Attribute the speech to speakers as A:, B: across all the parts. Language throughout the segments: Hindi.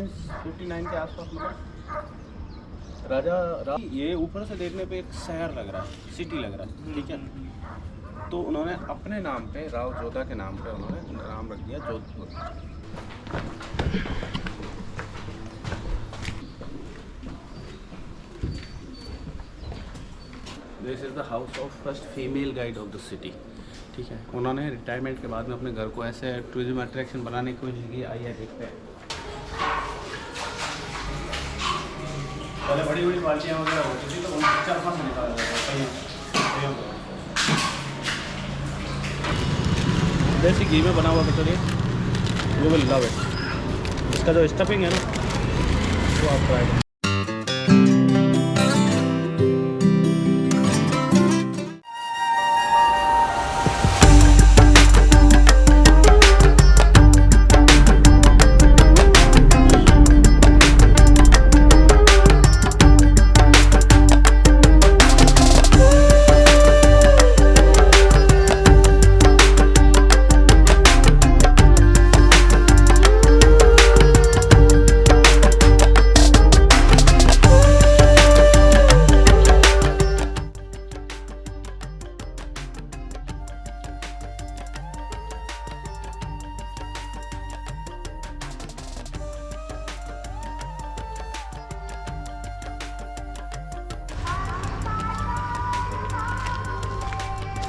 A: 1959 के आसपास मतलब ये ऊपर से देखने पे एक शहर लग रहा है, सिटी लग रहा है, ठीक है। तो उन्होंने अपने नाम पे, राव जोधा के नाम पे उन्होंने नाम रख दिया Jodhpur. This is the house of first female guide of the city, ठीक है। उन्होंने रिटायरमेंट के बाद में अपने घर को ऐसे टूरिज्म अट्रैक्शन बनाने की कोशिश की। आइए देखते हैं। पहले बड़ी बड़ी पार्टियाँ वगैरह होती थी तो उन 4-5 निकाला जाता था। देसी घी में बना हुआ कचौरी, यू विल लव इट। इसका जो स्टफिंग है ना वो आप ट्राई करें।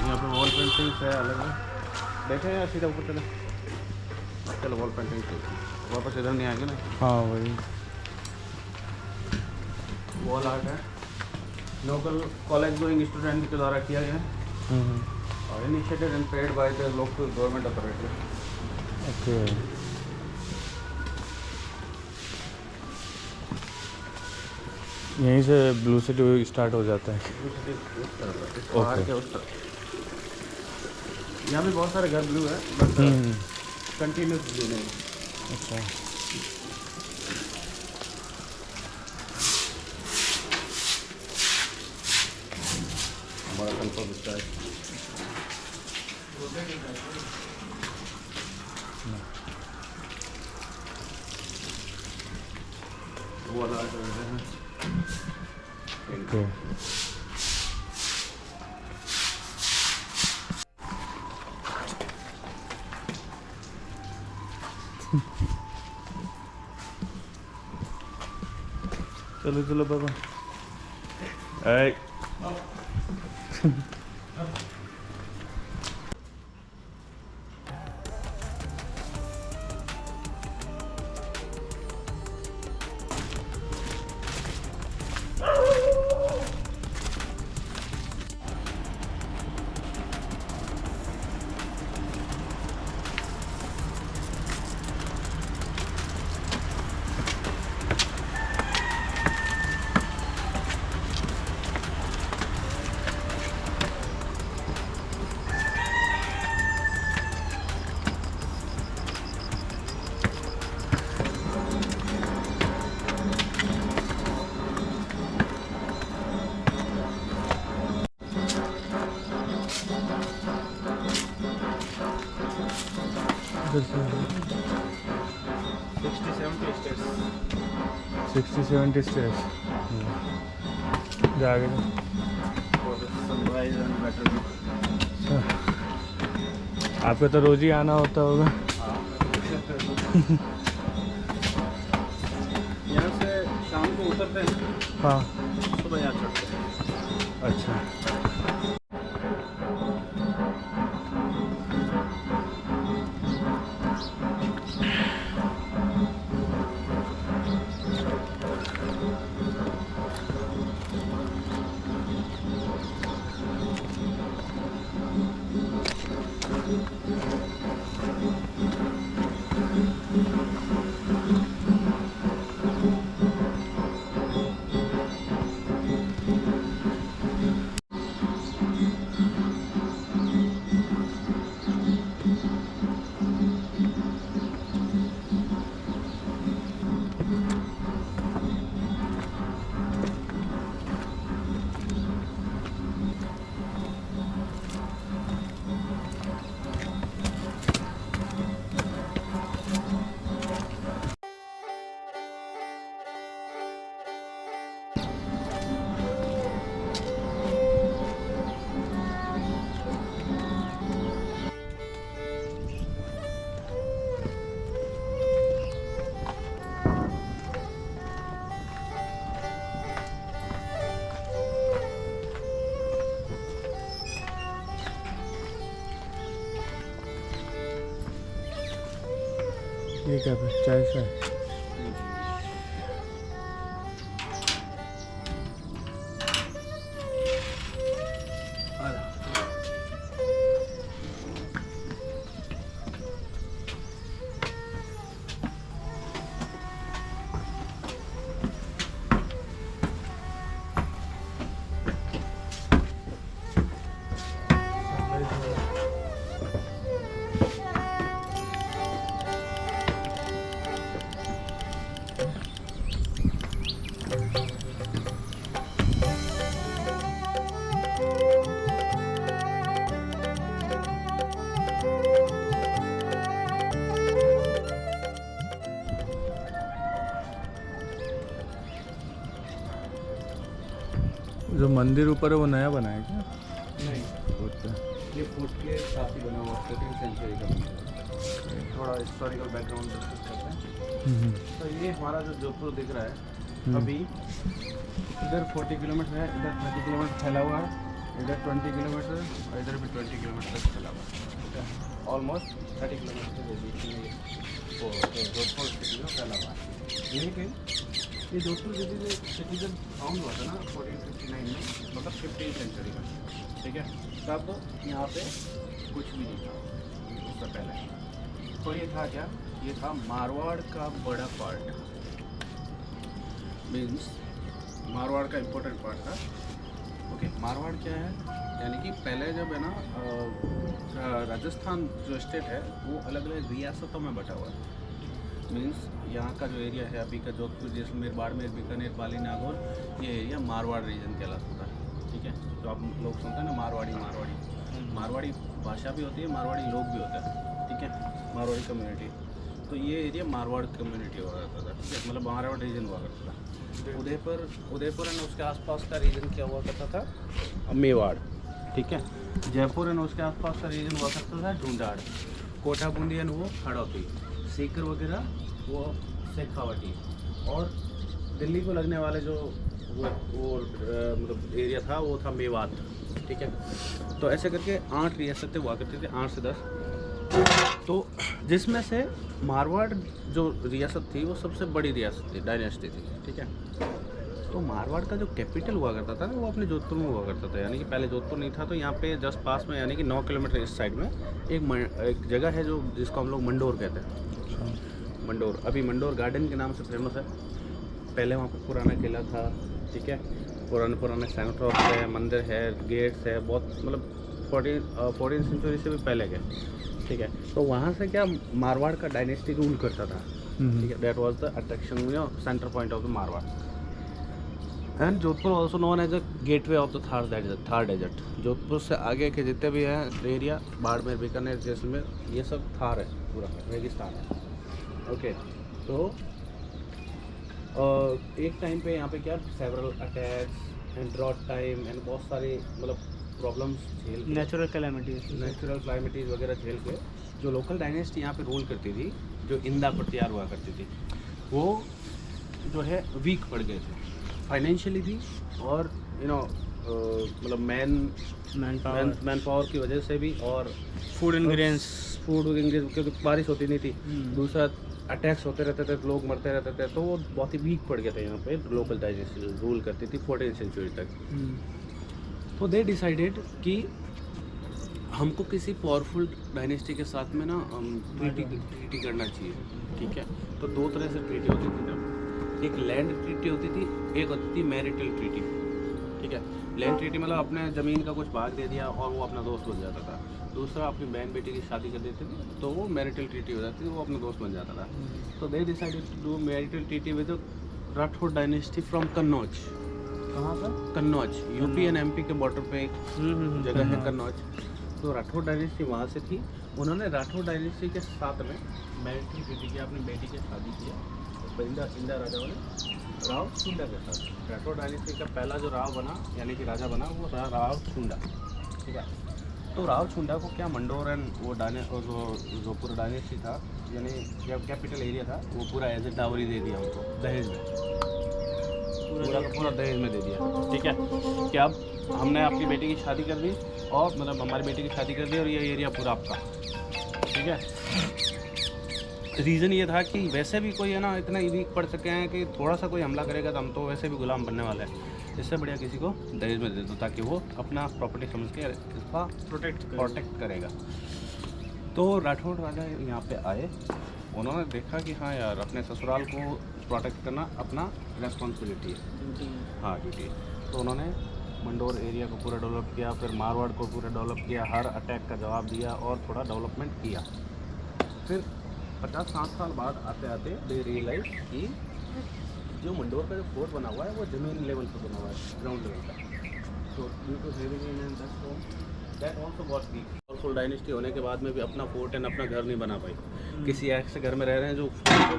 A: यहाँ पे वॉल पेंटिंग्स है अलग है। बैठे हैं सीधा ऊपर चले, चलो वॉल पेंटिंग वापस इधर नहीं आएंगे ना।
B: हाँ वही
A: वॉल आर्ट है, लोकल कॉलेज गोइंग स्टूडेंट के द्वारा किया गया है और initiated and paid by the local government authority.
B: Okay. यहीं से ब्लू सिटी स्टार्ट हो जाता है।
A: पहाड़ के उस तरफ यहाँ भी बहुत सारे घर ब्लू है बट कंटिन्यूस ब्लू नहीं।
B: अच्छा।
A: हमारा कंफर्म इसका है। वो वाला है।
B: ओके। चलो चलो बाबा। सिक्सटी 70 स्टेयर्स जाके आपको तो रोज ही आना होता होगा।
A: यहाँ से शाम को उतरते हैं,
B: हाँ
A: सुबह यहाँ चढ़ते हैं।
B: अच्छा। ये क्या है? चाय सा है। जो मंदिर ऊपर है वो नया बना है क्या?
A: नहीं,
B: होता है।
A: ये फोर्ट के साथ ही बना हुआ 14th सेंचुरी का मंदिर है। थोड़ा हिस्टोरिकल बैकग्राउंड डिस्कस करते हैं। तो ये हमारा जो जोधपुर दिख रहा है अभी, इधर 40 किलोमीटर है, इधर 30 किलोमीटर फैला हुआ है, इधर 20 किलोमीटर और इधर भी 20 किलोमीटर तक फैला हुआ है। ठीक है, ऑलमोस्ट 30 किलोमीटर के बीच में ये जोधपुर सिटी में फैला हुआ है। लेकिन ये जोधपुर सिटी जब फाउंड हुआ था ना 1459 में, मतलब 15th सेंचुरी का, ठीक है, तब यहाँ पे कुछ भी नहीं था उससे पहले। तो ये था क्या, ये था मारवाड़ का बड़ा पार्ट, मीन्स मारवाड़ का इम्पोर्टेंट पार्ट था। ओके, मारवाड़ क्या है, यानी कि पहले जब है ना राजस्थान जो स्टेट है वो अलग अलग रियासतों में बटा हुआ है। मीन्स यहाँ का जो एरिया है अभी का जोधपुर, जैसलमेर, बाड़मेर, बीकानेर, पाली, नागौर, ये एरिया मारवाड़ रीजन कहलाता है। ठीक है, तो आप लोग सुनते हैं ना मारवाड़ी भाषा भी होती है, मारवाड़ी लोग भी होते हैं। ठीक है, मारवाड़ी कम्युनिटी, तो ये एरिया मारवाड़ कम्युनिटी हुआ करता था। ठीक है, मतलब मारवाड़ रीजन हुआ करता था। उदयपुर एंड उसके आसपास का रीजन क्या हुआ करता था, मेवाड़। ठीक है, जयपुर एंड उसके आसपास का रीजन हुआ करता था ढूंढाड़, कोटा बूंदी एंड वो हड़ौती, सीकर वगैरह वो शेखावटी, और दिल्ली को लगने वाले जो वो मतलब एरिया था वो था मेवात। ठीक है, तो ऐसे करके 8 रियासतें हुआ करती थी, 8 से 10। तो जिसमें से मारवाड़ जो रियासत थी वो सबसे बड़ी रियासत थी, डायनेस्टी थी। ठीक है, तो मारवाड़ का जो कैपिटल हुआ करता था ना वो अपने जोधपुर में हुआ करता था, यानी कि पहले जोधपुर नहीं था, तो यहाँ पे जस्ट पास में यानी कि 9 किलोमीटर इस साइड में एक जगह है जो जिसको हम लोग मंडोर कहते हैं। मंडोर, अभी मंडोर गार्डन के नाम से फेमस है। पहले वहाँ पे पुराना किला था। ठीक है, पुराने सैनिटॉप है, मंदिर है, गेट्स है, बहुत मतलब 14th सेंचुरी से भी पहले के। ठीक है, तो वहाँ से क्या मारवाड़ का डायनेस्टी रूल करता था। ठीक है, that was the attraction, center point of the Marwar. And Jodhpur also known as a gateway of the Thar desert. Jodhpur से आगे के जितने भी हैं एरिया, बाड़मेर, बीकानेर, जैसलमेर, ये सब थार है, पूरा रेगिस्तान है। ओके, तो एक टाइम पे यहाँ पे क्या several attacks and drought time and बहुत सारे मतलब प्रॉब्लम्स झेल के, नेचुरल क्लाइमेटीज़ वगैरह झेल के जो लोकल डायनेस्टी यहाँ पे रूल करती थी, जो इंदा तैयार हुआ करती थी, वो जो है वीक पड़ गए थे फाइनेंशियली भी, और मतलब मैन पावर की वजह से भी, और फूड इंग्रेडिएंट्स क्योंकि बारिश होती नहीं थी, दूसरा अटैक्स होते रहते थे, लोग मरते रहते थे, तो वो बहुत ही वीक पड़ गया था यहाँ पे। लोकल डायनेस्टी रूल करती थी 14th सेंचुरी तक। तो दे डिसाइडेड कि हमको किसी पावरफुल डायनेस्टी के साथ में ना ट्रीटी करना चाहिए। ठीक है, तो 2 तरह से ट्रीटी होती थी तब। एक लैंड ट्रीटी होती थी, एक होती थी मैरिटल ट्रीटी। ठीक है, लैंड ट्रीटी मतलब अपने ज़मीन का कुछ भाग दे दिया और वो अपना दोस्त बन जाता था। दूसरा अपनी बहन बेटी की शादी कर देते थे तो वो मैरिटल ट्रीटी हो जाती थी, वो अपना दोस्त बन जाता था। तो they decided to do marital treaty with Rathore dynasty from Kannauj. कहाँ पर? कन्नौज, यूपी एंड एमपी के बॉर्डर पे एक जगह है कन्नौज। तो राठौड़ डायनेस्टी वहाँ से थी। उन्होंने राठौड़ डायनेस्टी के साथ में मैरिटल ट्रीटी किया, अपनी बेटी की शादी किया इंदा राजा वाले राव सुंडा के साथ। राठौड़ डायनेस्टी का पहला जो राव बना यानी कि राजा बना वो था राव सुंडा। ठीक है, तो राव सुंडा को क्या मंडोर एंड वो जो पूरा डायनेस्टी था, यानी कैपिटल एरिया था, वो पूरा एज ए डावरी दे दिया उनको, दहेज में, पूरा दहेज में दे दिया। ठीक है, कि अब हमने आपकी बेटी की शादी कर दी, और मतलब हमारी बेटी की शादी कर दी, और ये एरिया पूरा आपका। ठीक है, रीज़न ये था कि वैसे भी कोई है ना इतना वीक पड़ सके हैं कि थोड़ा सा कोई हमला करेगा तो हम तो वैसे भी गुलाम बनने वाले हैं, इससे बढ़िया किसी को दहेज में दे दो ताकि वो अपना प्रॉपर्टी समझ के इसका प्रोटेक्ट करेगा। तो राठौड़ राजा यहाँ पे आए, उन्होंने देखा कि हाँ यार अपने ससुराल को प्रोटेक्ट करना अपना रेस्पॉन्सिबिलिटी है, हाँ ड्यूटी है। तो उन्होंने मंडोर एरिया को पूरा डेवलप किया, फिर मारवाड़ को पूरा डेवलप किया, हर अटैक का जवाब दिया और थोड़ा डेवलपमेंट किया। फिर 50-60 साल बाद आते आते दे रियलाइज कि जो मंडोर का जो फोर्ट बना हुआ है वो ज़मीन लेवल पे बना हुआ है, ग्राउंड लेवल का। तो due to living in that also got weak. Powerful dynasty होने के बाद में भी अपना फोर्ट एंड अपना घर नहीं बना पाई। किसी ऐसे घर में रह रहे हैं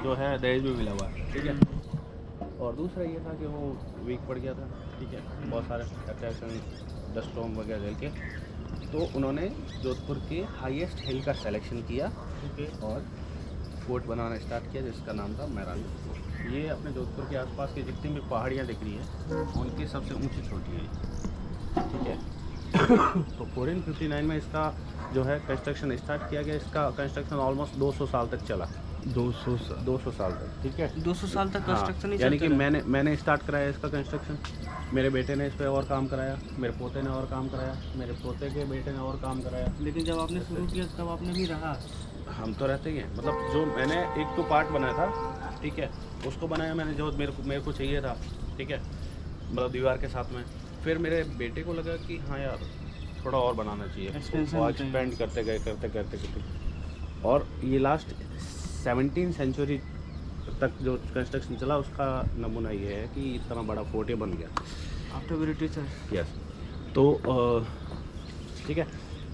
A: जो है दहेज में मिला हुआ है, ठीक है। और दूसरा ये था कि वो वीक पड़ गया था, ठीक है, बहुत सारे अटैक्स डस्ट स्टॉर्म वगैरह झेल के। तो उन्होंने जोधपुर के हाईएस्ट हिल का सिलेक्शन किया और फोर्ट बनाना स्टार्ट किया जिसका नाम था मैरानी फोर्ट। ये अपने जोधपुर के आसपास की जितनी भी पहाड़ियाँ दिख रही हैं उनकी सबसे ऊंची चोटी है, ठीक है। तो 1459 में इसका जो है कंस्ट्रक्शन स्टार्ट किया गया। इसका कंस्ट्रक्शन ऑलमोस्ट 200 साल तक चला, 200 साल तक, ठीक है।
C: 200 साल तक कंस्ट्रक्शन
A: यानी कि मैंने स्टार्ट कराया इसका कंस्ट्रक्शन, मेरे बेटे ने इस पे और काम कराया, मेरे पोते ने और काम कराया, मेरे पोते के बेटे ने और काम कराया।
C: लेकिन जब आपने शुरू किया तब आपने भी रहा।
A: हम तो रहते ही हैं, मतलब जो मैंने एक तो पार्ट बनाया था, ठीक है, उसको बनाया मैंने जो मेरे को चाहिए था, ठीक है, मतलब दीवार के साथ में। फिर मेरे बेटे को लगा कि हाँ यार थोड़ा और बनाना चाहिए, और एक्सपेंड करते गए और ये लास्ट 17th सेंचुरी तक जो कंस्ट्रक्शन चला उसका नमूना ये है कि इतना बड़ा फोर्ट बन गया
C: आफ्टर ब्रिटिशर्स।
A: यस। तो ठीक है,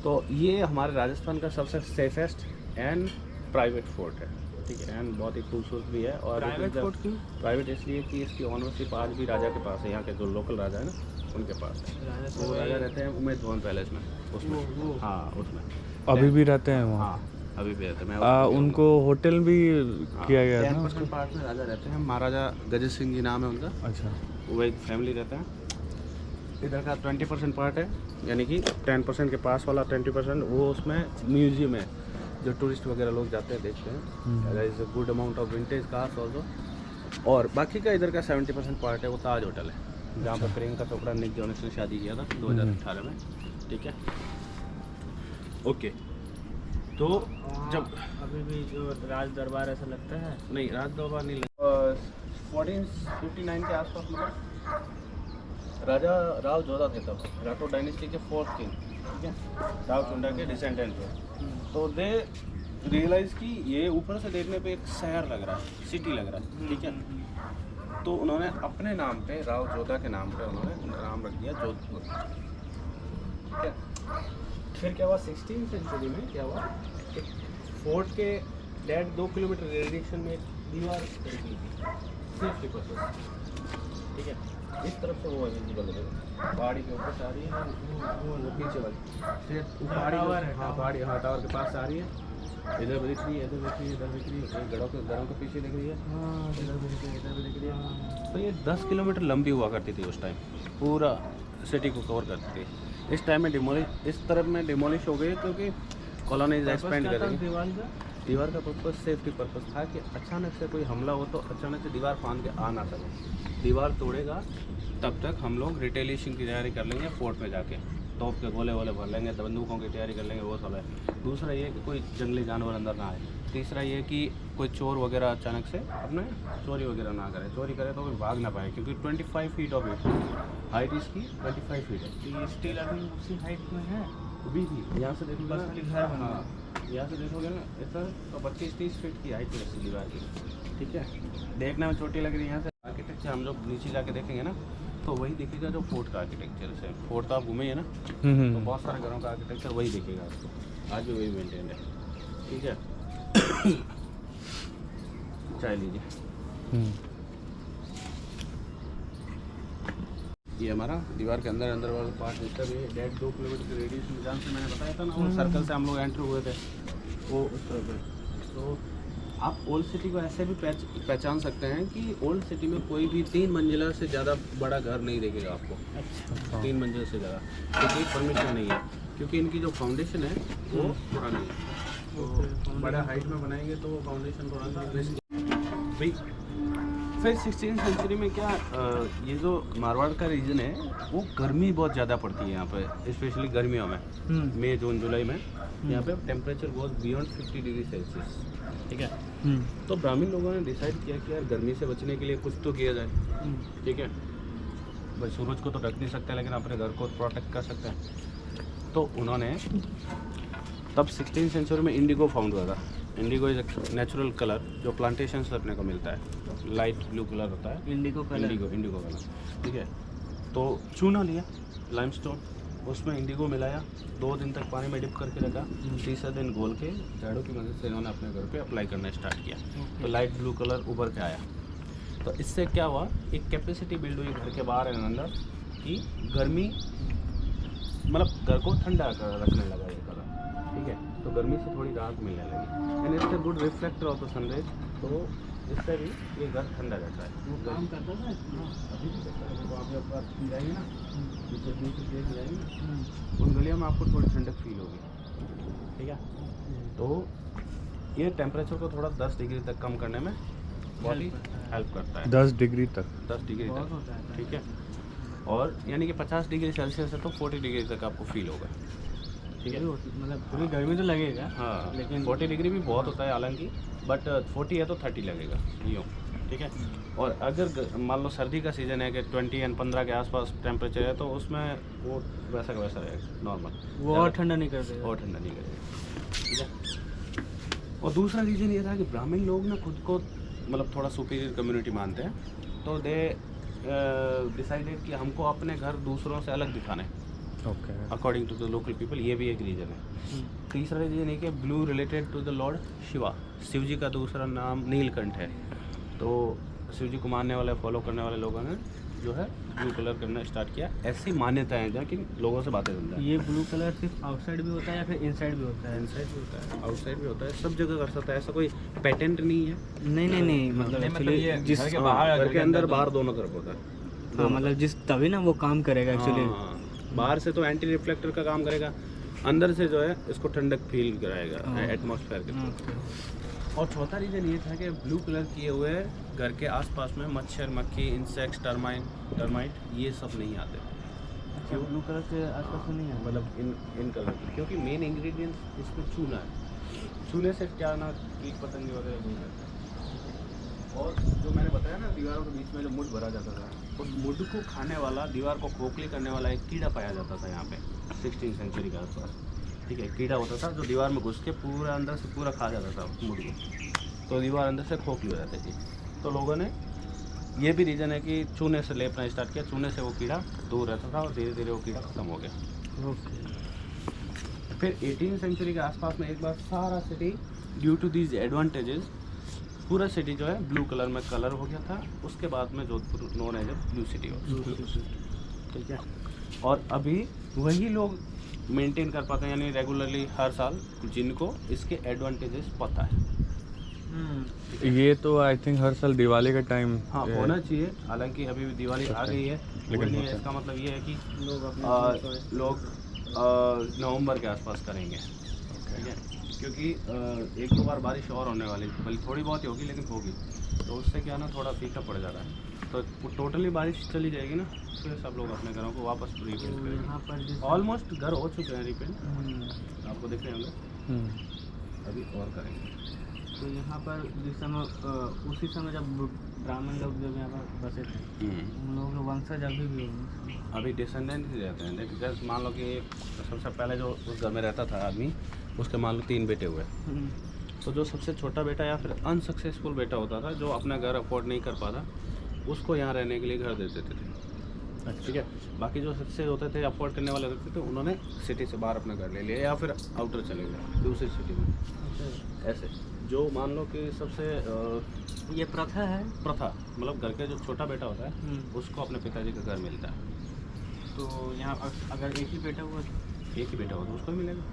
A: तो ये हमारे राजस्थान का सबसे सेफेस्ट एंड प्राइवेट फोर्ट है, ठीक है, एंड बहुत ही खूबसूरत भी है। और
C: प्राइवेट फोर्ट क्यों?
A: प्राइवेट इसलिए कि इसकी ऑनरशिप आज भी राजा के पास है, यहाँ के जो लोकल राजा है ना उनके पास है। वो राजा रहते हैं उमेद भवन पैलेस में, उसमें, हाँ उसमें
B: अभी भी रहते हैं वहाँ?
A: हाँ अभी भी रहते हैं।
B: उनको होटल भी किया गया था।
A: 10% पार्ट में राजा रहते हैं, महाराजा गजत सिंह जी नाम है उनका।
B: अच्छा,
A: वो एक फैमिली रहता है। इधर का 20% पार्ट है, यानी कि 10% के पास वाला 20% वो उसमें म्यूजियम है, जो टूरिस्ट वगैरह लोग जाते हैं देखते हैं। There is a good amount of vintage cars also. और बाकी का इधर का 70% पार्ट है वो ताज होटल है, जहाँ पर प्रियंका चोपड़ा निक जोनस ने शादी किया था 2018 में, ठीक है। ओके, तो जब
C: अभी भी जो राज दरबार ऐसा लगता है?
A: नहीं, राज दरबार नहीं, 1459 के आसपास मतलब राजा राव जोधा थे तब, राठौड़ डायनेस्टी के 4th किंग, ठीक है, राव चुंडा के डिसेंडेंट थे। तो दे रियलाइज कि ये ऊपर से देखने पे एक शहर लग रहा है, सिटी लग रहा है, ठीक है। तो उन्होंने अपने नाम पे, राव जोधा के नाम पे उन्होंने नाम रख दिया जोधपुर, ठीक है। फिर क्या हुआ 16th सेंचुरी में, क्या हुआ एक फोर्ट के डेढ़ 2 किलोमीटर रेडिएशन में एक दीवार खड़ी की थी सेफ्टी पर्पज, ठीक है। इस तरफ से वो विजिबल है, पहाड़ी के ऊपर से आ रही है, वो पीछे वाली फिर पहाड़ी, हाँ पहाड़ी, हाँ टावर के पास से आ रही है, इधर भी दिख रही है, इधर दिख रही है, इधर दिख रही है, घरों के पीछे दिख रही है, इधर भी दिख रही है, इधर भी दिख रही है। तो ये 10 किलोमीटर लंबी हुआ करती थी उस टाइम, पूरा सिटी को कवर करती थी। इस टाइम में इस तरफ में डिमोलिश हो गई क्योंकि कॉलोनीज एक्सपेंड कर रही है। दीवार का पर्पज सेफ्टी पर्पज था कि अचानक से कोई हमला हो तो अचानक से दीवार फांद के आ ना सके। दीवार तोड़ेगा तब तक हम लोग रिटेलिएशन की तैयारी कर लेंगे, फोर्ट में जाके तोप के गोले वोले भर लेंगे, बंदूकों की तैयारी कर लेंगे, वो सब है। दूसरा ये कि कोई जंगली जानवर अंदर ना आए। तीसरा ये कि कोई चोर वगैरह अचानक से अपने चोरी वगैरह ना करे, चोरी करे तो फिर भाग ना पाए, क्योंकि 25 फीट ऑफ इट हाइट इसकी 25 फीट है।
C: ये स्टील अभी उसी हाइट में है
A: अभी भी यहाँ से देखोगे ना,
C: घर बना
A: हाँ यहाँ से देखोगे ना इतना तो 25-30 फीट की हाइट है दीवार की, ठीक है। देखने में छोटी लग रही है। यहाँ से आर्किटेक्चर हम लोग नीचे जाके देखेंगे ना तो वही दिखेगा जो फोर्ट का आर्किटेक्चर है। फोर्ट तो आप घूमे है ना, तो बहुत सारे घरों का आर्किटेक्चर वही दिखेगा आपको, आज भी वही मेंटेन है, ठीक है। चाय लीजिए। ये हमारा दीवार के अंदर वाला पार्ट जितना भी है 1.5-2 किलोमीटर के रेडियस में, जहाँ से मैंने बताया था ना वो सर्कल से हम लोग एंटर हुए थे, वो उस तरफ है। तो आप ओल्ड सिटी को ऐसे भी पहचान सकते हैं कि ओल्ड सिटी में कोई भी 3 मंजिला से ज़्यादा बड़ा घर नहीं देखेगा आपको। अच्छा। 3 मंजिल से ज़्यादा, क्योंकि परमिशन नहीं है, क्योंकि इनकी जो फाउंडेशन है वो पुरानी है, तो बड़ा हाइट में बनाएंगे तो वो फाउंडेशन थोड़ा सा भाई। फिर 16th सेंचुरी में क्या ये जो मारवाड़ का रीजन है वो गर्मी बहुत ज़्यादा पड़ती है यहाँ पे, स्पेशली गर्मियों में, मई जून जुलाई में यहाँ पे temperature goes beyond 50 degree Celsius, ठीक है। तो ब्राह्मण लोगों ने डिसाइड किया कि यार गर्मी से बचने के लिए कुछ तो किया जाए, ठीक है। भाई सूरज को तो ढक नहीं सकते लेकिन अपने घर को प्रोटेक्ट कर सकते हैं। तो उन्होंने तब 16th सेंचुरी में इंडिगो फाउंड हुआ था। इंडिगो इज नेचुरल कलर जो प्लांटेशन से अपने को मिलता है, लाइट ब्लू कलर होता है,
C: इंडिगो कलर।
A: इंडिगो कलर, ठीक है। तो चूना लिया लाइमस्टोन, उसमें इंडिगो मिलाया, 2 दिन तक पानी में डिप करके रखा, तीसरे दिन घोल के झाड़ू की मदद से इन्होंने अपने घर पे अप्लाई करना स्टार्ट किया। तो लाइट ब्लू कलर उभर के आया। तो इससे क्या हुआ, एक कैपेसिटी बिल्ड हुई घर के बाहर एंड अंदर कि गर्मी मतलब घर को ठंडा रखने लगा ये कलर, ठीक है। तो गर्मी से थोड़ी राहत मिलने लगी। And it's a good reflector of the sunrise, तो इससे भी ये घर ठंडा रहता है।
C: वो काम करता था।
A: अभी भी करता है। तो आप जब बात जाएंगे ना, पीछे पीछे देख जाएंगे, उन गलियों में आपको थोड़ी ठंडक फील होगी, ठीक है। तो ये टेम्परेचर को थोड़ा 10 डिग्री तक कम करने में बॉडी हेल्प करता है।
B: 10 डिग्री तक
A: 10 डिग्री
C: बहुत
A: तक,
C: होता है।
A: ठीक है। और यानी कि 50 डिग्री सेल्सियस है तो 40 डिग्री तक आपको फील होगा, ठीक है।
C: मतलब पूरी गर्मी तो लगेगा।
A: हाँ,
C: लेकिन
A: लेकिन 40 डिग्री भी बहुत होता है हालांकि, बट 40 है तो 30 लगेगा यूँ, ठीक है। और अगर मान लो सर्दी का सीज़न है कि 20 और 15 के आसपास टेम्परेचर है तो उसमें वो वैसा का वैसा रहेगा नॉर्मल,
C: वो और ठंडा नहीं कर देगा।
A: और ठंडा नहीं करेगा, ठीक है। और दूसरा रीज़न ये था कि ब्राह्मण लोग ना खुद को मतलब थोड़ा सुपीरियर कम्युनिटी मानते हैं, तो दे डिसाइडेड कि हमको अपने घर दूसरों से अलग दिखाने,
B: okay.
A: According to the local people. ये भी एक रीज़न है। तीसरा रीज़न है कि blue related to the lord Shiva, Shiv ji का दूसरा नाम नीलकंठ है। तो शिव जी को मानने वाले फॉलो करने वाले लोगों ने जो है ब्लू कलर करना स्टार्ट किया। ऐसी मान्यता है जहाँ कि लोगों से बातें सुनता है।
C: ये ब्लू कलर सिर्फ आउटसाइड भी होता है या फिर इनसाइड भी होता है?
A: इनसाइड भी होता है, आउटसाइड भी होता है, सब जगह कर सकता है, ऐसा कोई पेटेंट नहीं है।
C: नहीं मतलब एक्चुअली जिस
A: घर के अंदर बाहर दोनों तरफ होता है।
C: हाँ मतलब जिस तभी ना वो काम करेगा एक्चुअली।
A: हाँ, बाहर से तो एंटी रिफ्लेक्टर का काम करेगा, अंदर से जो है इसको ठंडक फील कराएगा एटमॉस्फेयर के थ्रू। और चौथा रीज़न ये था कि ब्लू कलर किए हुए घर के आसपास में मच्छर, मक्खी, इंसेक्ट्स, टर्माइट ये सब नहीं आते।
C: क्यों ब्लू कलर के आसपास में नहीं है?
A: मतलब इन कलर की, क्योंकि मेन इंग्रेडिएंट इसमें चूना है। चूने से क्या ना कीट पतंगे वगैरह दूर रहते हैं। और जो मैंने बताया ना दीवारों के बीच में जो मुड भरा जाता था, उस मुड को खाने वाला, दीवार को खोखली करने वाला एक कीड़ा पाया जाता था यहाँ पे 16th सेंचुरी के आसपास, ठीक है। कीड़ा होता था जो दीवार में घुस के पूरा अंदर से पूरा खा जाता था उस मुड को, तो दीवार अंदर से खोखली हो जाती थी। तो लोगों ने ये भी रीज़न है कि चूने से लेपना स्टार्ट किया, चूने से वो कीड़ा दूर रहता था और धीरे धीरे वो कीड़ा खत्म हो गया।
C: ओके।
A: फिर 18th सेंचुरी के आसपास में एक बार सारा city due to these advantages पूरा सिटी जो है ब्लू कलर में कलर हो गया था। उसके बाद में Jodhpur known as a blue city हो, ठीक है। और अभी वही लोग मेंटेन कर पाते हैं, यानी रेगुलरली हर साल, जिनको इसके एडवांटेजेस पता है।
B: ये तो आई थिंक हर साल दिवाली का टाइम
A: हाँ होना चाहिए, हालांकि अभी दिवाली आ गई है,
B: लेकिन
A: नहीं
B: होता है।
A: इसका मतलब ये है कि
C: लोग
A: लोग नवंबर के आसपास करेंगे, ठीक है। क्योंकि एक दो बार बारिश और होने वाली, बल्कि थोड़ी बहुत ही होगी लेकिन होगी, तो उससे क्या ना थोड़ा फीका पड़ जा रहा है। तो टोटली बारिश चली जाएगी ना, फिर सब लोग अपने घरों को वापस रिपेंट
C: यहाँ
A: करेंगे।
C: पर जिस
A: ऑलमोस्ट घर हो चुके हैं रिपेंट, आपको दिख रहे होंगे, अभी और करेंगे।
C: तो यहाँ पर जिस समय उसी समय जब ब्राह्मण लोग जब यहाँ पर बसे थे, उन लोगों के वंशज अभी भी होंगे।
A: अभी डिसेंडेंट ही रहते हैं। जैसे मान लो कि सबसे पहले जो उस घर में रहता था आदमी, उसके मान लो 3 बेटे हुए, तो जो सबसे छोटा बेटा या फिर अनसक्सेसफुल बेटा होता था, जो अपना घर अफोर्ड नहीं कर पाता, उसको यहाँ रहने के लिए घर दे देते थे, ठीक है। बाकी जो सक्सेस होते थे, अफोर्ड करने वाले रहते थे, उन्होंने सिटी से बाहर अपना घर ले लिया या फिर आउटर चले गए दूसरी सिटी में। ऐसे जो मान लो कि सबसे
C: ये प्रथा है।
A: प्रथा मतलब घर के जो छोटा बेटा होता है उसको अपने पिताजी का घर मिलता है।
C: तो यहाँ अगर एक ही बेटा हुआ तो
A: एक ही बेटा हो तो उसको ही मिलेगा।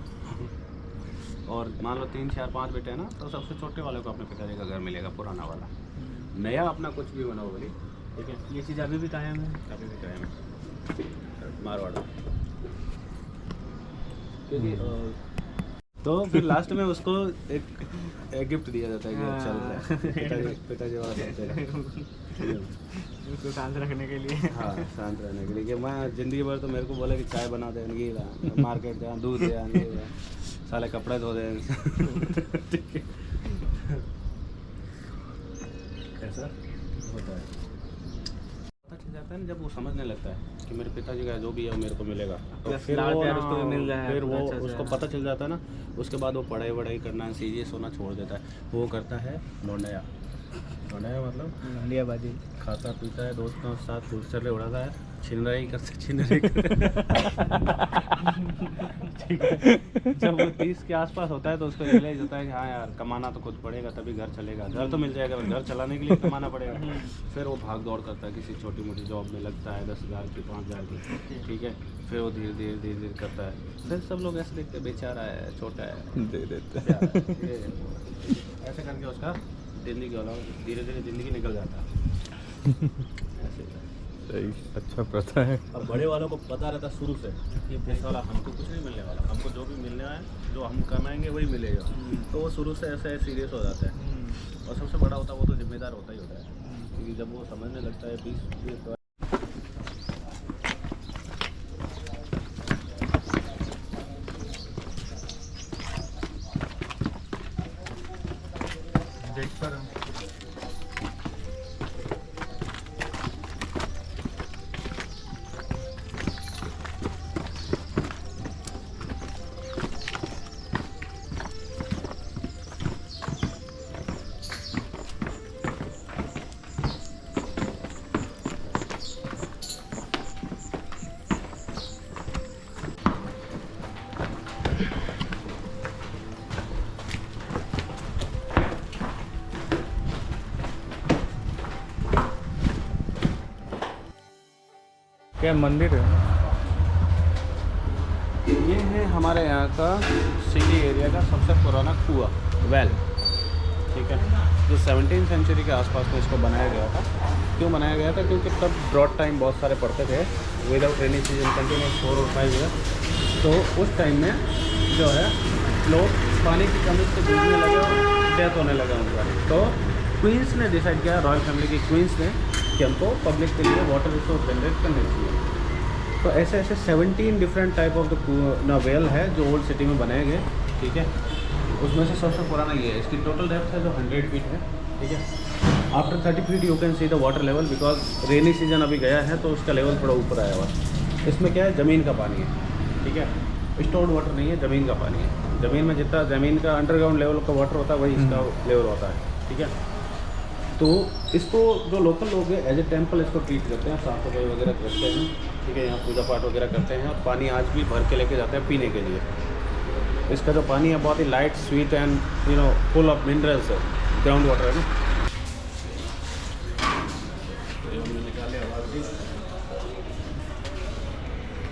A: और मान लो 3, 4, 5 बेटे हैं ना, तो सबसे छोटे वाले को अपने पिताजी का घर मिलेगा, पुराना वाला। नया अपना कुछ भी बना हो बोली, ठीक है।
C: ये चीज़ अभी भी कायम है।
A: अभी भी कायम है मारवाड़ में। क्योंकि तो फिर लास्ट में उसको एक गिफ्ट दिया जाता है कि चल रहा है पिताजी वाला सब
C: उसको शांत रखने के लिए।
A: हाँ, शांत रहने के लिए कि मैं ज़िंदगी भर तो मेरे को बोले कि चाय बना दे, मार्केट जा, दूध दे, साले कपड़े धो दे। ठीक है, ऐसा होता है। पता चल जाता है ना जब वो समझने लगता है कि मेरे पिताजी का जो भी है वो मेरे को मिलेगा, तो फिर
C: लाड़
A: वो
C: प्यार उसको भी मिल रहा है,
A: फिर वो
C: अच्छा से।
A: उसको पता चल जाता है ना, उसके बाद वो पढ़ाई वढ़ाई करना सीरियस होना छोड़ देता है। वो करता है लौंडया मतलब
C: लौंडियाबाजी।
A: खाता पीता है, दोस्तों के साथ फुर्सत उड़ाता है, छिनराई करते ठीक है। जब वो 30 के आसपास होता है तो उसको रियलाइज होता है कि हाँ यार कमाना तो खुद पड़ेगा तभी घर चलेगा, घर तो मिल जाएगा पर घर चलाने के लिए कमाना पड़ेगा। फिर वो भाग दौड़ करता है, किसी छोटी मोटी जॉब में लगता है 10,000 की 5,000 की, ठीक है। फिर वो धीरे धीरे करता है, फिर सब लोग ऐसे देखते हैं बेचारा है, छोटा है,
B: दे देते हैं।
A: ऐसे करके उसका जिंदगी वाला धीरे धीरे ज़िंदगी निकल जाता है। ऐसे
B: सही, अच्छा प्रथा है।
A: अब बड़े वालों को पता रहता शुरू से कि इस वाला हमको कुछ नहीं मिलने वाला, हमको जो भी मिलने है जो हम कमाएंगे वही मिलेगा, तो वो शुरू से ऐसे सीरियस हो जाता है। और सबसे बड़ा होता है वो तो जिम्मेदार होता ही होता है, क्योंकि जब वो समझने लगता है 20
B: क्या मंदिर है?
A: ये है हमारे यहाँ का सिटी एरिया का सबसे पुराना कुआं, वेल, ठीक है, जो 17th सेंचुरी के आसपास में इसको बनाया गया था। क्यों बनाया गया था? क्योंकि तब ड्रॉट टाइम बहुत सारे पड़ते थे, विदाउट रेनी सीजन कंटिन्यूस 4 और 5 ईयर। तो उस टाइम में जो है लोग पानी की कमी से जूझने लगे और डेथ होने लगा उनका। तो क्वींस ने डिसाइड किया, रॉयल फैमिली की क्वींस ने, कि हमको पब्लिक के लिए वाटर रिसोर्स जनरेट करने चाहिए। तो ऐसे ऐसे 17 different type of the well है जो ओल्ड सिटी में बनाए गए, ठीक है। उसमें से सबसे पुराना ये है, इसकी टोटल डेप्थ है जो 100 फीट है, ठीक है। After 30 feet you can see the water level, because rainy season अभी गया है तो उसका लेवल थोड़ा ऊपर आया हुआ। इसमें क्या है, ज़मीन का पानी है, ठीक है, स्टोर्ड वाटर नहीं है, ज़मीन का पानी है। ज़मीन में जितना ज़मीन का अंडरग्राउंड लेवल का वाटर होता है वही इसका लेवल होता है, ठीक है। तो इसको जो लोकल लोग हैं एज ए टेम्पल इसको ट्रीट करते हैं, साफ सफाई वगैरह करते हैं, ठीक है, यहाँ पूजा पाठ वगैरह करते हैं, और पानी आज भी भर के लेके जाते हैं पीने के लिए। इसका जो पानी है बहुत ही light, sweet and full of minerals है, ग्राउंड वाटर है ना। निकाले आवाज़ दी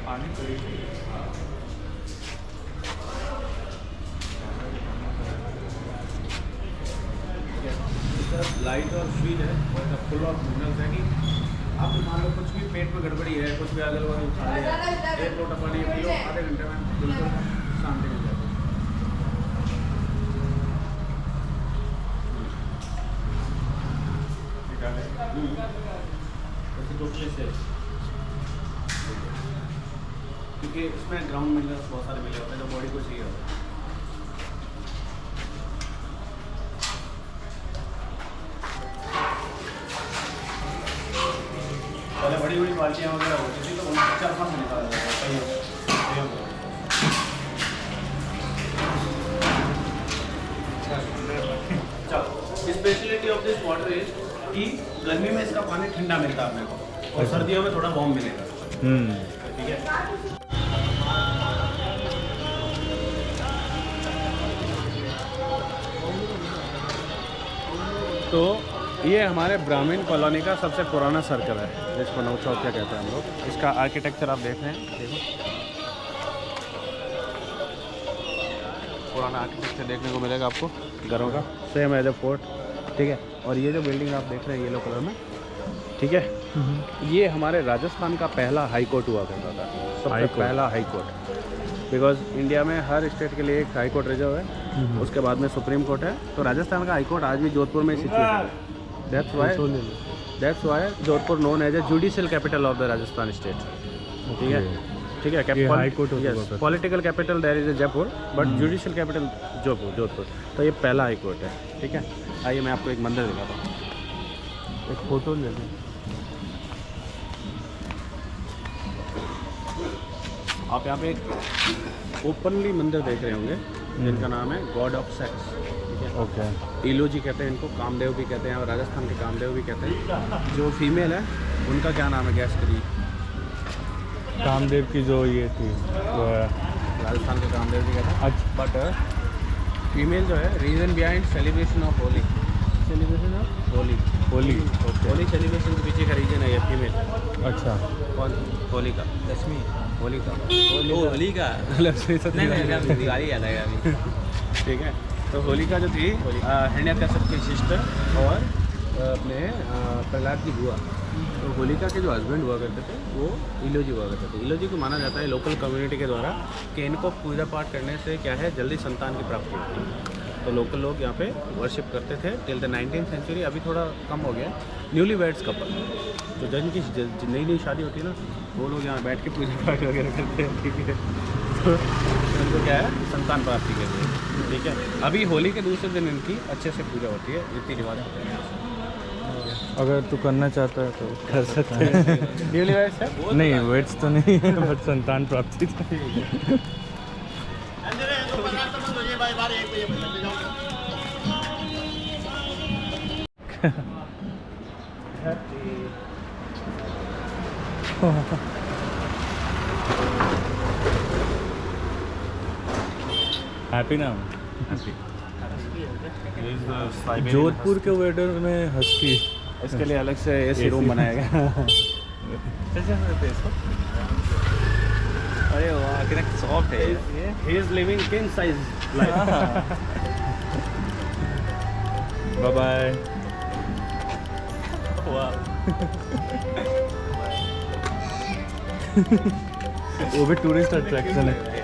A: पानी लाइट और स्वीट है, और फुल ऑफ मिनरल्स है कि आप मान लो कुछ भी पेट में गड़बड़ी है, कुछ भी अगल बगल उठा लिया, 1 लोटा पानी पियो, आधे घंटे में बिल्कुल शांति मिल जाती है। टोटली से क्योंकि इसमें ग्राउंड मिनरल्स बहुत सारे मिले होते हैं जो बॉडी को चाहिए होता है। पहले बड़ी बड़ी बाल्टियाँ वगैरह होती थी तो उन 4-5 निकाला जाता है। Speciality of this water is कि गर्मी में इसका पानी ठंडा मिलता है अपने को, और सर्दियों में थोड़ा वार्म मिलेगा, ठीक है। तो ये हमारे ब्राह्मण कॉलोनी का सबसे पुराना सर्कल है, जिसको नौ चौकिया कहते हैं हम लोग। इसका आर्किटेक्चर आप देख रहे हैं, देखो पुराना आर्किटेक्चर देखने को मिलेगा आपको घरों का, सेम एज ए फोर्ट, ठीक है। और ये जो बिल्डिंग आप देख रहे हैं येलो कलर में, ठीक है, ये हमारे राजस्थान का पहला हाई कोर्ट हुआ करता था, सबसे पहला हाई कोर्ट। बिकॉज इंडिया में हर स्टेट के लिए एक हाई कोर्ट रिजर्व है, उसके बाद में सुप्रीम कोर्ट है। तो राजस्थान का हाई कोर्ट आज भी जोधपुर में सिचुएटेड है। That's why Jodhpur known as a judicial capital of the Rajasthan state. ठीक है, ठीक है।
B: ये हाई कोर्ट होगा फिर।
A: Political capital there is a Jaipur, but judicial capital Jodhpur. तो ये पहला हाई कोर्ट है। ठीक है, आइए मैं आपको एक मंदिर दिखाता हूँ।
B: एक फोटो ले लें।
A: आप यहाँ पे एक ओपनली मंदिर देख रहे होंगे जिनका नाम है गॉड ऑफ सेक्स। ठीक है,
B: ओके।
A: इलोजी कहते हैं इनको, कामदेव भी कहते हैं, और राजस्थान के कामदेव भी कहते हैं। जो फीमेल है उनका क्या नाम है, गैस करिए।
B: कामदेव की जो ये थी वो है।
A: राजस्थान के कामदेव भी कहते हैं।
B: अच्छा।
A: बट फीमेल जो है, reason behind celebration of Holi. Celebration of Holi.
B: Holi.
A: Holi celebration के पीछे का रीजन है ये फीमेल।
B: अच्छा।
A: कौन? होली का।
C: लक्ष्मी
A: होली का।
C: होली का नहीं दिवाली याद आएगा अभी।
A: ठीक है, तो होलिका जो थी हिरण्यकश्यप की सिस्टर और अपने प्रहलाद की बुआ। तो होलिका के जो हस्बैंड हुआ करते थे वो इलोजी हुआ करते थे। इलोजी को माना जाता है लोकल कम्युनिटी के द्वारा कि इनको पूजा पाठ करने से क्या है, जल्दी संतान की प्राप्ति होती है। तो लोकल लोग यहाँ पे वर्शिप करते थे टिल द 19th सेंचुरी। अभी थोड़ा कम हो गया। न्यूली वेड्स कपल, तो जिनकी नई नई शादी होती है ना, वो लोग यहाँ बैठ के पूजा पाठ वगैरह करते हैं। ठीक है, तो उनको क्या है, संतान प्राप्ति के लिए। ठीक है, अभी होली के दूसरे दिन इनकी अच्छे से पूजा होती है, रीति रिवाज होते हैं।
B: अगर तू करना चाहता है तो कर सकते हैं।
A: न्यूली वेड्स है?
B: नहीं, वेट्स तो नहीं है, बट संतान प्राप्ति तो। हैप्पी ना। जोधपुर के वेदर में हस्की,
A: इसके लिए अलग से एसी रूम बनाया गया।
C: अरे वाह कितना सॉफ्ट है ये।
A: He is living king size life.
B: Bye bye. वो भी टूरिस्ट अट्रैक्शन है।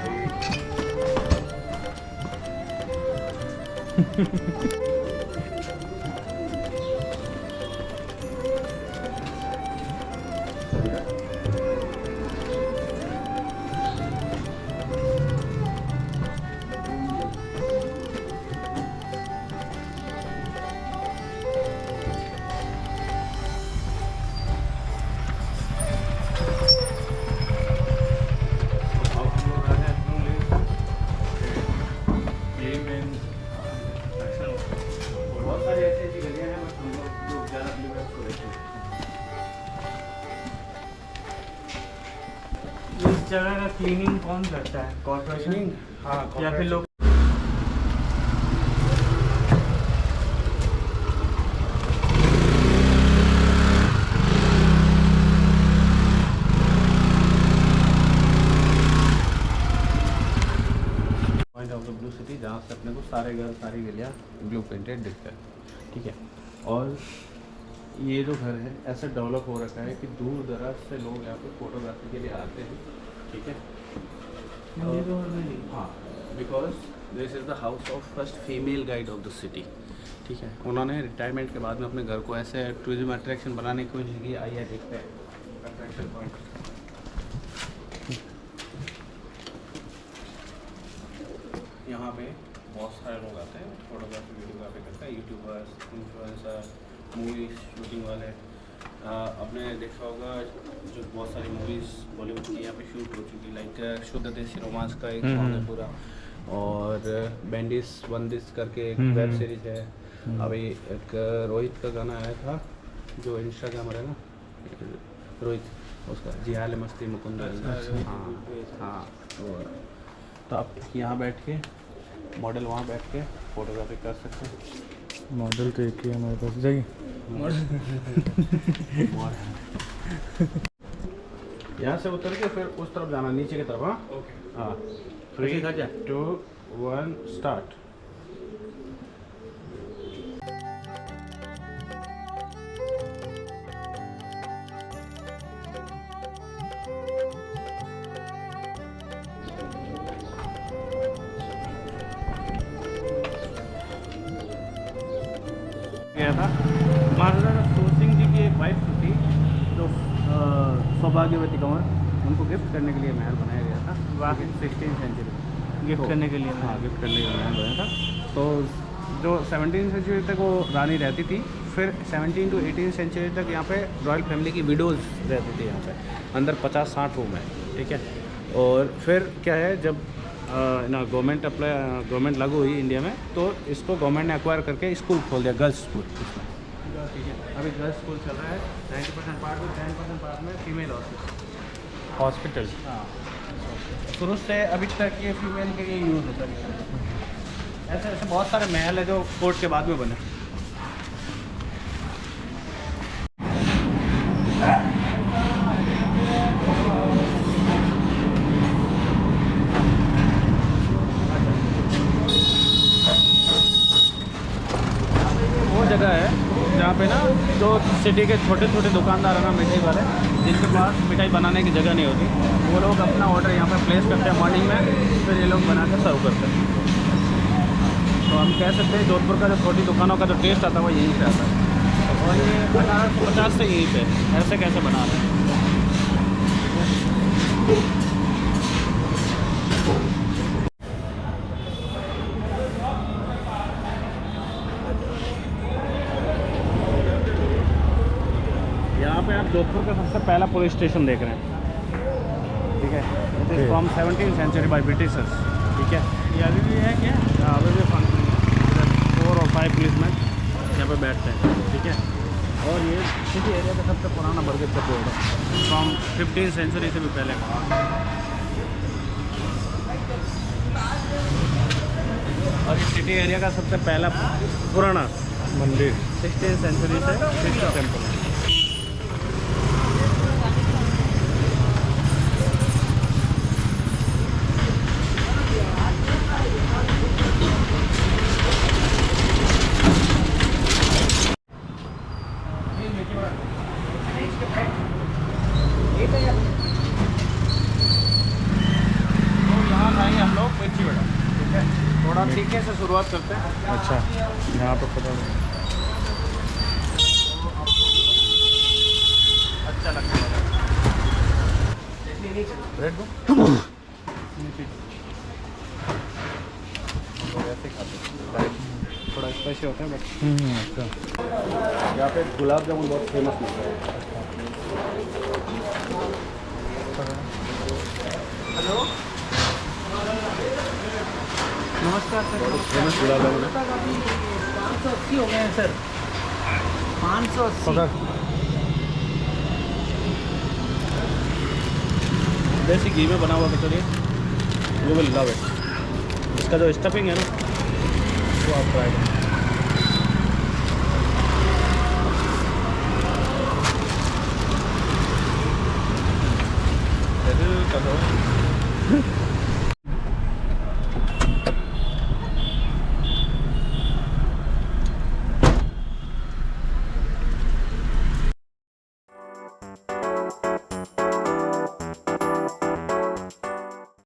A: बहुत सारी ऐसी गलियां हैं, बट हम लोग ज़्यादा ब्लू वेल्स को देखते हैं।
C: इस जगह का क्लीनिंग कौन करता है, कॉर्पोरेशन
A: हाँ,
C: या फिर लोग?
A: Point of the blue city, जहाँ से अपने को सारे घर सारी गलियाँ ब्लू पेंटेड दिखता है। ठीक है, और ये जो घर है ऐसे डेवलप हो रखा है कि दूर दराज से लोग यहाँ पे फोटोग्राफी के लिए आते हैं। ठीक है, हाँ, because this is the house of first female guide of the city. ठीक है, उन्होंने रिटायरमेंट के बाद में अपने घर को ऐसे टूरिज्म अट्रैक्शन बनाने की कोशिश की। आइए देखते हैं अट्रैक्शन पॉइंट। यहाँ पे बहुत सारे लोग आते हैं, फोटोग्राफी वीडियोग्राफी करते हैं, यूट्यूबर्स, इन्फ्लुएंसर, मूवी शूटिंग वाले। आपने देखा होगा जो बहुत सारी मूवीज़ बॉलीवुड की यहाँ पे शूट हो चुकी, लाइक शुद्ध देसी रोमांस का एक सॉन्ग है पूरा, और बैंडिस बंदिश करके एक वेब सीरीज है। अभी एक रोहित का गाना आया था जो इंस्टाग्रामर है ना, रोहित, उसका जी हाल मस्ती मुकुंद। हाँ, तो आप यहाँ बैठ के, मॉडल वहाँ बैठ के फोटोग्राफी कर सकते हैं।
B: मॉडल तो एक ही है हमारे पास, जाइए।
A: यहाँ से उतर के फिर उस तरफ जाना, नीचे की तरफ। हाँ,
C: ओके।
A: हाँ, 3, 2, 1 स्टार्ट।
C: गया था। महाराजा सूरत सिंह जी की एक वाइफ थी जो सौभाग्यवती कंवर, उनको गिफ्ट करने के लिए महल बनाया गया था। 16th सेंचुरी में गिफ्ट करने के लिए, हाँ गिफ्ट करने के लिए महल बनाया था। तो जो 17th सेंचुरी तक वो रानी रहती थी, फिर 17 to 18 सेंचुरी तक यहाँ पे रॉयल फैमिली की विडोज़ रहती थी यहाँ पे। अंदर 50-60 रूम है, ठीक है। और फिर क्या है, जब ना गवर्नमेंट लागू हुई इंडिया में, तो इसको गवर्नमेंट ने एक्वायर करके स्कूल खोल दिया, गर्ल्स स्कूल इसमें, ठीक है। अभी गर्ल्स स्कूल चल रहा है 90% पार्ट में, 10% पार्ट में फीमेल
B: हॉस्पिटल।
C: हाँ, शुरू से अभी तक ये फीमेल के लिए यूज़ होता है। ऐसे ऐसे बहुत सारे महल है जो कोर्ट के बाद में बने। वो जगह है जहाँ पे ना जो सिटी के छोटे छोटे दुकानदार हैं ना, मिठाई वाले, जिनके पास मिठाई बनाने की जगह नहीं होती, वो लोग अपना ऑर्डर यहाँ पे प्लेस करते हैं मॉर्निंग में, फिर ये लोग बना कर सर्व करते हैं। तो हम कह सकते हैं जोधपुर का जो छोटी दुकानों का जो टेस्ट आता है वो यहीं से आता है। और ये 1850 से यहीं पे ऐसे कैसे बना रहे हैं। यहाँ पे आप जोधपुर का सबसे पहला पुलिस स्टेशन देख रहे हैं, ठीक है। It is from 17th century by Britishers, ठीक है। ये अभी भी है क्या? हाँ, अभी भी फंक्शन है। 4 और 5 पुलिसमैन यहाँ पे बैठते हैं, ठीक है। और ये सिटी एरिया का सबसे पुराना बर्गर का बोर्ड है, फ्रॉम 15th सेंचुरी से भी पहले। और ये सिटी एरिया का सबसे पहला पुराना
B: मंदिर
C: 16th सेंचुरी से कृष्ण टेम्पल। हम लोग मिर्ची बड़ा, ठीक है। थोड़ा तीखे से शुरुआत करते हैं।
B: अच्छा, यहाँ पे पता
C: अच्छा लगता है।
B: ब्रेड दो।
A: ऐसे खाते हैं,
C: थोड़ा स्पेशल होता है बट
B: अच्छा।
A: यहाँ पे गुलाब जामुन बहुत फेमस मिलता है।
C: हेलो, नमस्कार सर।
A: फेमस गुलाब जामुन है।
C: 580 हो गए हैं सर, 580।
B: पकड़।
C: देसी घी में बना हुआ कचौरी, यू विल लव इट। इसका जो स्टफिंग है ना, वो आप ट्राई करें।